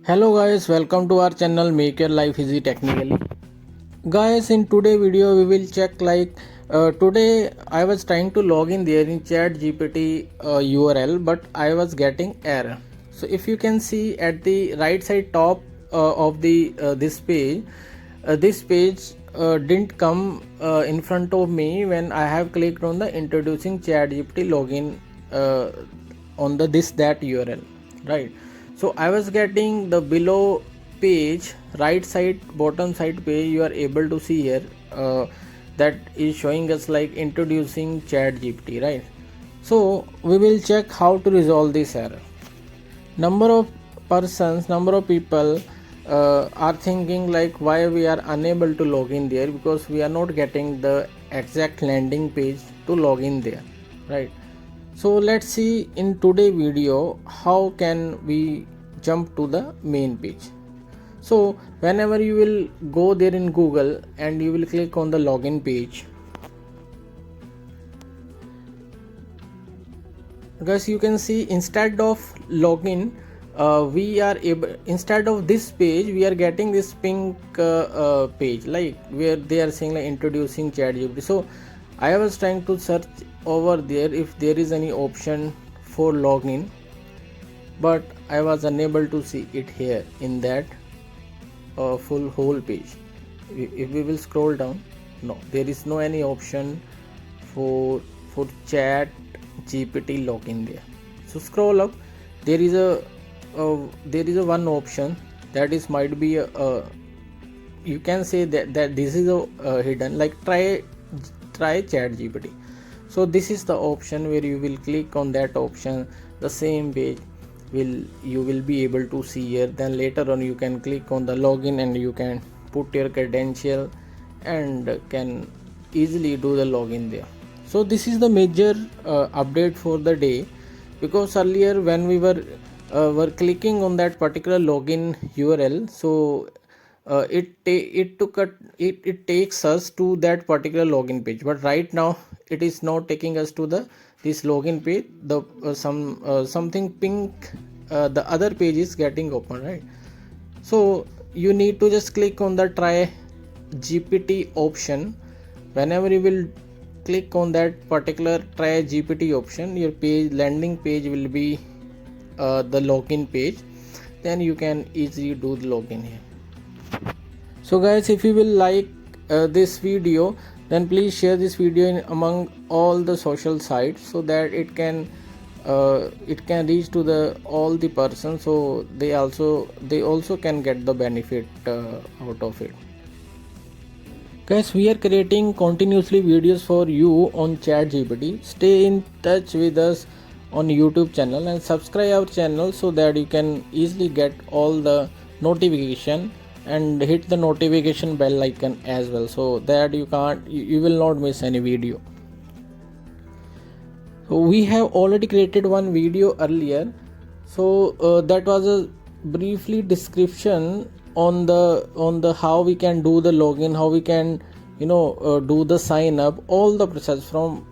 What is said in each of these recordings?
Hello guys, welcome to our channel Make Your Life Easy Technically. Guys, in today video we will check today I was trying to log in there in Chat GPT URL, but I was getting error. So if you can see at the right side top of the this page didn't come in front of me when I have clicked on the introducing Chat GPT login on the this that URL, right? So I was getting the below page, right side bottom side page, you are able to see here that is showing us like introducing Chat GPT, right? So we will check how to resolve this error. Number of people are thinking like why we are unable to log in there, because we are not getting the exact landing page to log in there, right? So let's see in today video how can we jump to the main page. So whenever you will go there in Google and you will click on the login page, guys, you can see instead of login we are able, instead of this page we are getting this pink page like where they are saying like introducing ChatGPT. So I was trying to search over there if there is any option for login, but I was unable to see it here in that full whole page. If we will scroll down, no, there is no any option for Chat GPT login there. So scroll up, there is a one option that is might be you can say that this is a hidden, like try Chat GPT. So this is the option where you will click on that option, the same page you will be able to see here. Then later on you can click on the login and you can put your credential and can easily do the login there. So this is the major update for the day, because earlier when we were clicking on that particular login URL, so it takes us to that particular login page, but right now it is not taking us to this login page. The something pink, the other page is getting open, right? So you need to just click on the try GPT option. Whenever you will click on that particular try GPT option, your landing page will be the login page. Then you can easily do the login here. So guys, if you will like this video, then please share this video among all the social sites so that it can reach to all the persons, so they also can get the benefit out of it. Guys, we are creating continuously videos for you on ChatGPT. Stay in touch with us on YouTube channel and subscribe our channel so that you can easily get all the notification, and hit the notification bell icon as well, so that you will not miss any video. So we have already created one video earlier, so that was a briefly description on the how we can do the login, how we can do the sign up, all the process from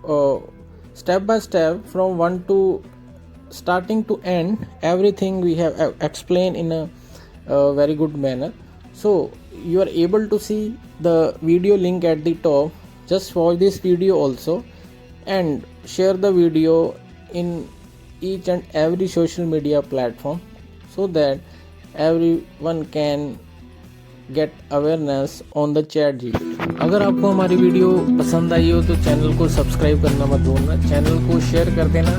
step by step from one to starting to end. Everything we have explained in a very good manner. So you are able to see the video link at the top. Just watch this video also and share the video in each and every social media platform so that everyone can get awareness on the Chat GPT. अगर आपको हमारी video पसंद आई हो तो channel को subscribe करना मत भूलना, चैनल को शेयर कर देना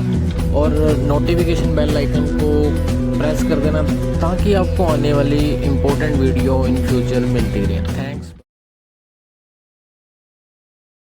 और नोटिफिकेशन बेल आइकन को प्रेस कर देना ताकि आपको आने वाली इम्पोर्टेंट वीडियो इन फ्यूचर मिलती रहे. थैंक्स.